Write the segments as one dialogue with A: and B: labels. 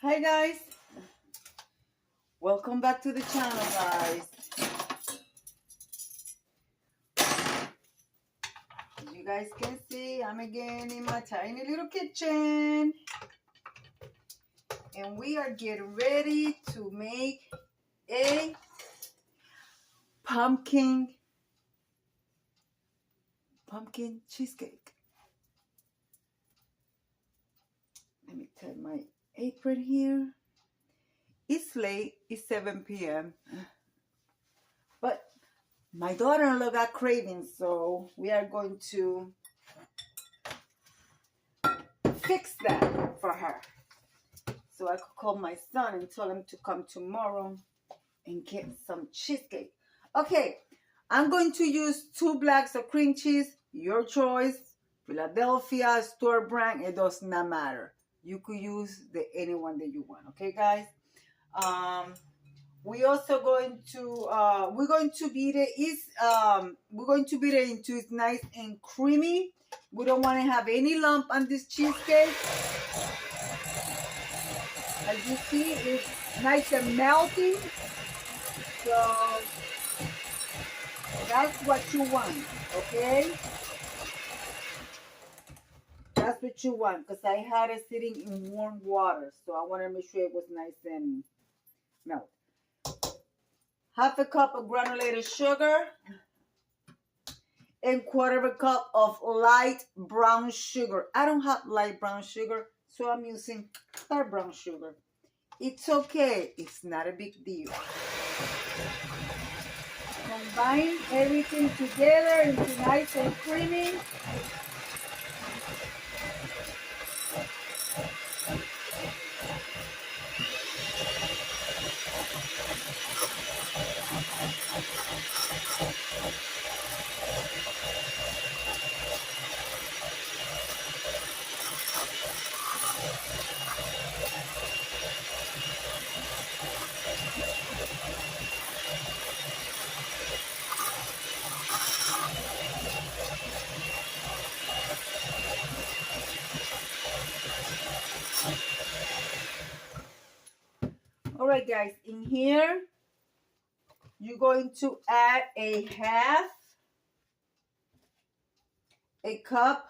A: Hi guys, welcome back to the channel guys. As you guys can see, I'm again in my tiny little kitchen and we are getting ready to make a pumpkin cheesecake. Let me tie my apron here. It's late, it's 7 p.m. but my daughter-in-law got craving, so we are going to fix that for her. So I could call my son and tell him to come tomorrow and get some cheesecake. Okay, I'm going to use 2 blocks of cream cheese, your choice. Philadelphia, store brand, it does not matter. You could use any one that you want, okay guys? We also going to we're going to beat it into it's nice and creamy. We don't want to have any lump on this cheesecake. As you see, it's nice and melty. So that's what you want, okay? That's what you want, because I had it sitting in warm water, so I want to make sure it was nice and melted. Half a cup of granulated sugar and 1/4 cup of light brown sugar. I don't have light brown sugar, so I'm using dark brown sugar. It's okay. It's not a big deal. Combine everything together into nice and creamy. All right, guys, in here, you're going to add a cup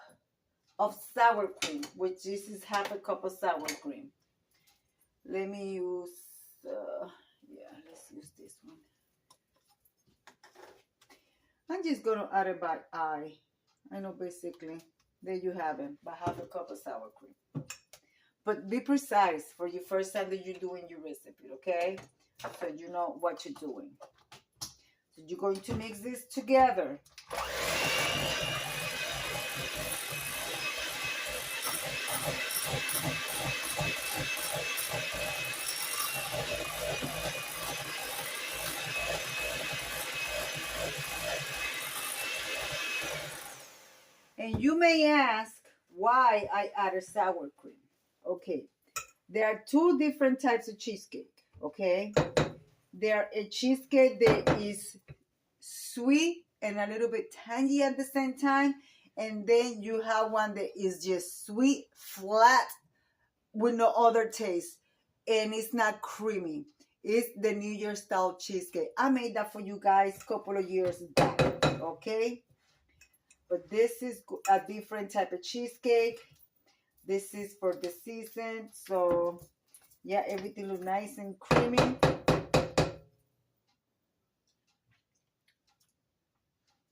A: of sour cream, which this is half a cup of sour cream. Let me use, let's use this one. I'm just going to add it by eye. I know basically, there you have it, by half a cup of sour cream. But be precise for your first time that you're doing your recipe, okay? So you know what you're doing. So you're going to mix this together. And you may ask why I added sour cream. Okay, there are 2 different types of cheesecake, okay? There a cheesecake that is sweet and a little bit tangy at the same time. And then you have one that is just sweet, flat, with no other taste. And it's not creamy. It's the New York style cheesecake. I made that for you guys a couple of years back, okay? But this is a different type of cheesecake. This is for the season. So, yeah, everything looks nice and creamy.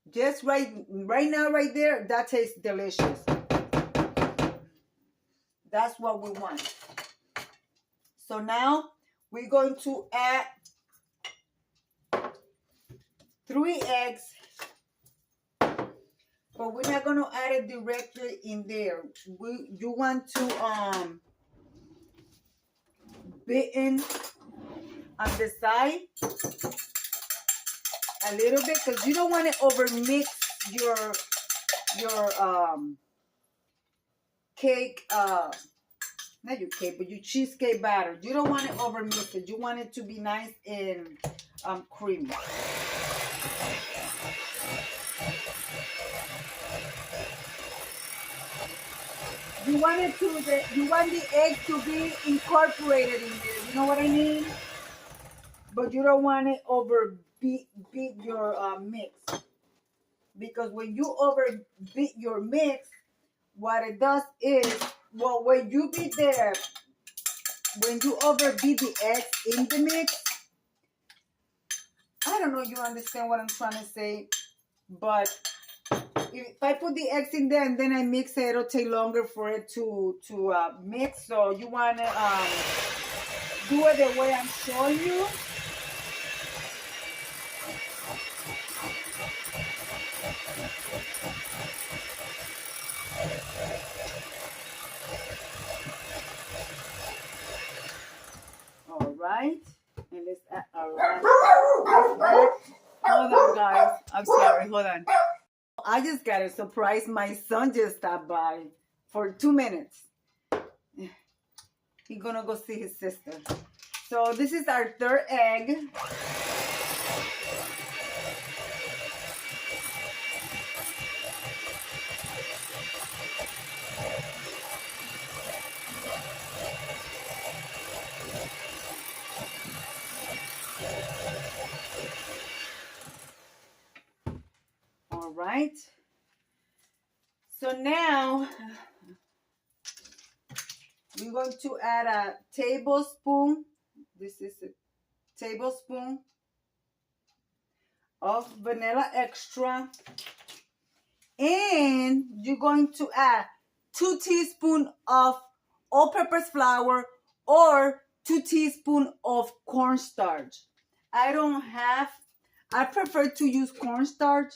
A: Just right now, right there, that tastes delicious. That's what we want. So now, we're going to add 3 eggs. But we're not going to add it directly in there. You want to beaten on the side a little bit, because you don't want to overmix your cake, not your cake, but your cheesecake batter. You don't want to overmix it. You want it to be nice and creamy. You want it to you want the egg to be incorporated in there. You know what I mean? But you don't want it over beat your mix, because when you over beat your mix, what it does is, well, when you overbeat the eggs in the mix, I don't know if you understand what I'm trying to say, but if I put the eggs in there and then I mix it, it'll take longer for it to mix. So you want to do it the way I'm showing you. All right. And let's add, all right. Hold on, guys. I'm sorry. Hold on. I just got a surprise. My son just stopped by for 2 minutes. He's gonna go see his sister. So this is our third egg. All right. So now we're going to add a tablespoon. This is a tablespoon of vanilla extra. And you're going to add 2 teaspoons of all-purpose flour or 2 teaspoons of cornstarch. I prefer to use cornstarch,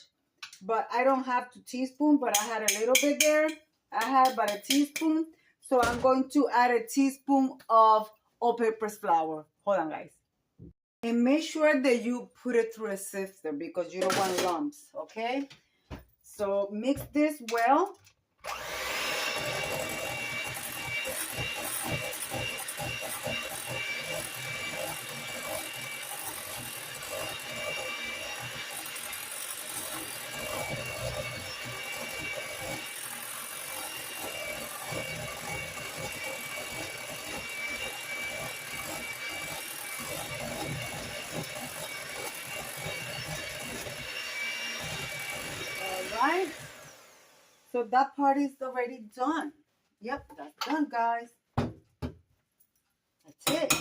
A: but I don't have 2 teaspoons, but I had a little bit there. I had about a teaspoon. So I'm going to add a teaspoon of all-purpose flour. Hold on, guys. And make sure that you put it through a sifter because you don't want lumps, okay? So mix this well. Right? So that part is already done. Yep, that's done, guys. That's it.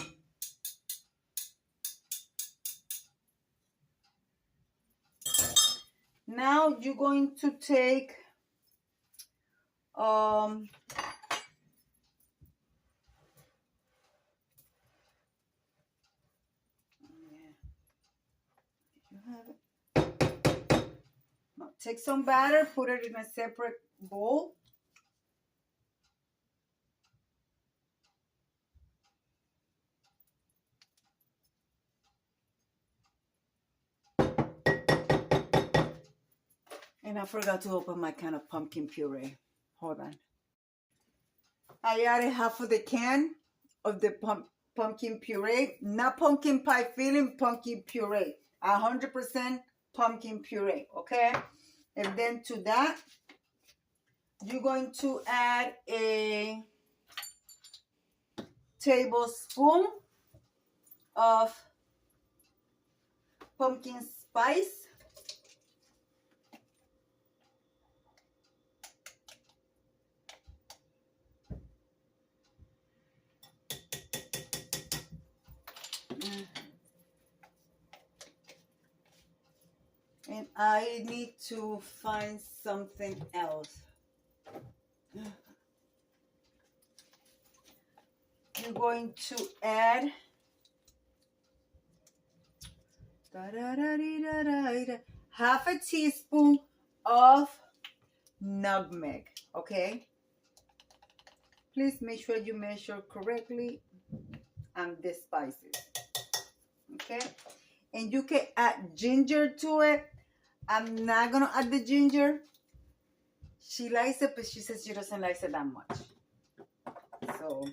A: Now you're going to take yeah. You have it. Now take some batter, put it in a separate bowl. And I forgot to open my can of pumpkin puree. Hold on. I added half of the can of the pumpkin puree. Not pumpkin pie filling, pumpkin puree. 100% pumpkin puree, okay? And then to that, you're going to add a tablespoon of pumpkin spice. And I need to find something else. You're going to add half a teaspoon of nutmeg, okay? Please make sure you measure correctly and the spices, okay? And you can add ginger to it. I'm not gonna add the ginger. She likes it, but she says she doesn't like it that much. So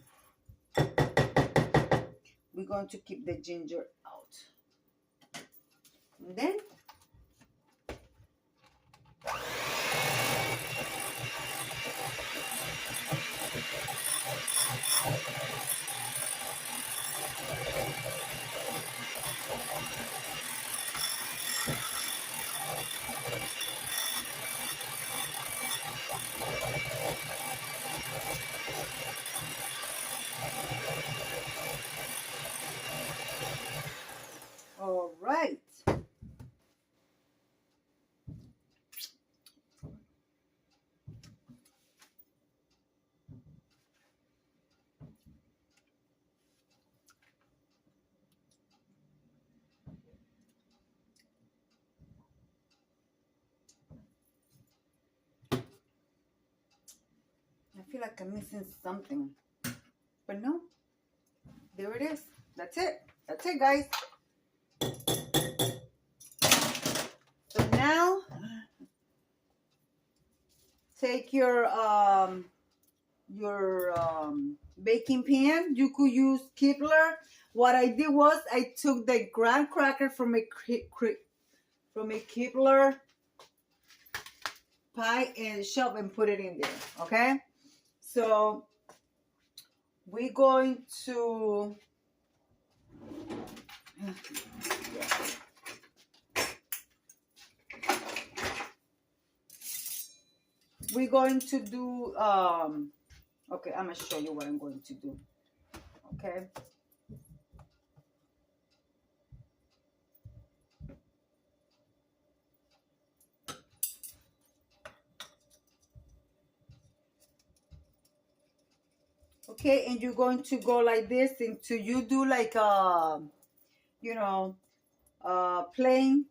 A: we're going to keep the ginger out. And then I feel like I'm missing something. But no. There it is. That's it. That's it, guys. So now, take your baking pan. You could use Kibler. What I did was I took the graham cracker from a Kibler pie and shelf and put it in there. Okay. So we're going to do okay, I'm gonna show you what I'm going to do. Okay. Okay, and you're going to go like this until you do like you know, plain,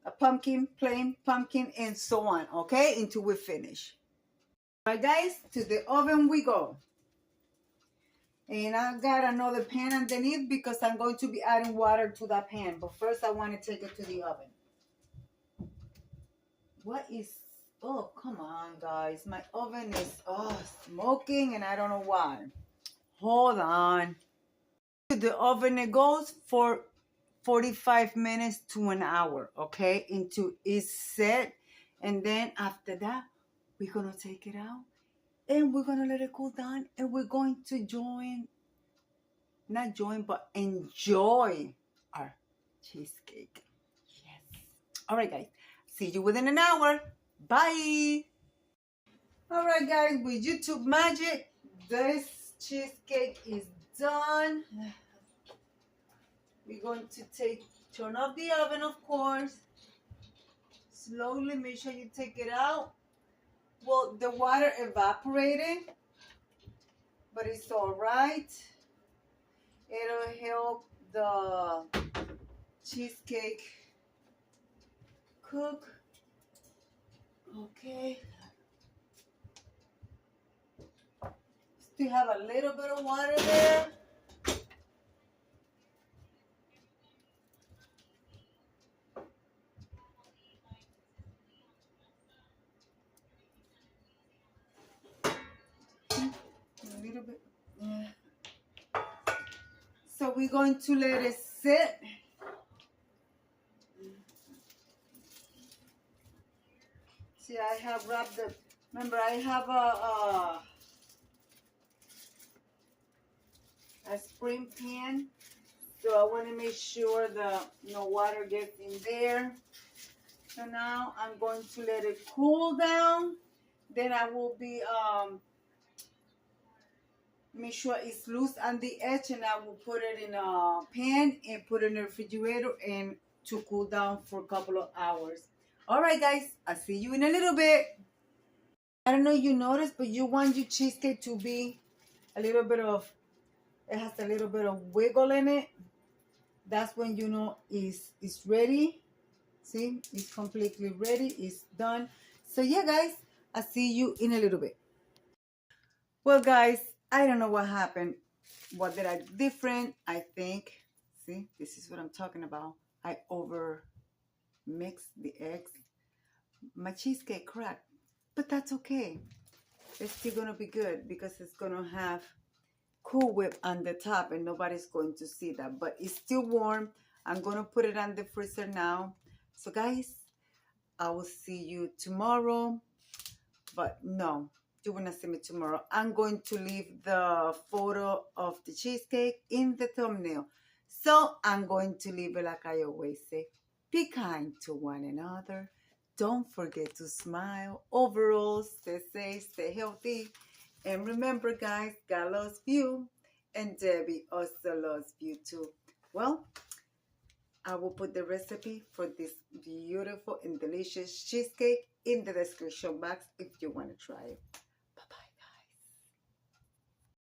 A: a pumpkin, plain pumpkin, and so on. Okay, until we finish. All right, guys, to the oven we go. And I got another pan underneath because I'm going to be adding water to that pan. But first, I want to take it to the oven. What is? Oh, come on, guys. My oven is smoking, and I don't know why. Hold on. To the oven it goes for 45 minutes to an hour, okay, until it's set. And then after that, we're going to take it out and we're going to let it cool down, and we're going to enjoy our cheesecake. Yes. All right, guys. See you within an hour. Bye. All right, guys, with YouTube magic, this cheesecake is done. We're going to turn off the oven, of course. Slowly, make sure you take it out. Well, the water evaporated, but it's all right. It'll help the cheesecake cook. Okay. Still have a little bit of water there. A little bit. Yeah. So we're going to let it sit. See, I have wrapped the, remember I have a spring pan. So I want to make sure that no water gets in there. So now I'm going to let it cool down. Then I will be make sure it's loose on the edge, and I will put it in a pan and put it in the refrigerator and to cool down for a couple of hours. All right, guys, I'll see you in a little bit. I don't know if you noticed, but you want your cheesecake to be a little bit of, it has a little bit of wiggle in it. That's when you know it's ready. See, it's completely ready. It's done. So yeah, guys, I'll see you in a little bit. Well, guys, I don't know what happened. What did I do different? I think, see, this is what I'm talking about. I over mixed the eggs. My cheesecake cracked, but that's okay. It's still gonna be good because it's gonna have Cool Whip on the top and nobody's going to see that, but it's still warm. I'm gonna put it on the freezer now. So guys, I will see you tomorrow, but no, you will not see me tomorrow. I'm going to leave the photo of the cheesecake in the thumbnail. So I'm going to leave it like I always say. Be kind to one another. Don't forget to smile. Overall, stay safe, stay healthy. And remember, guys, God loves you. And Debbie also loves you too. Well, I will put the recipe for this beautiful and delicious cheesecake in the description box if you want to try it.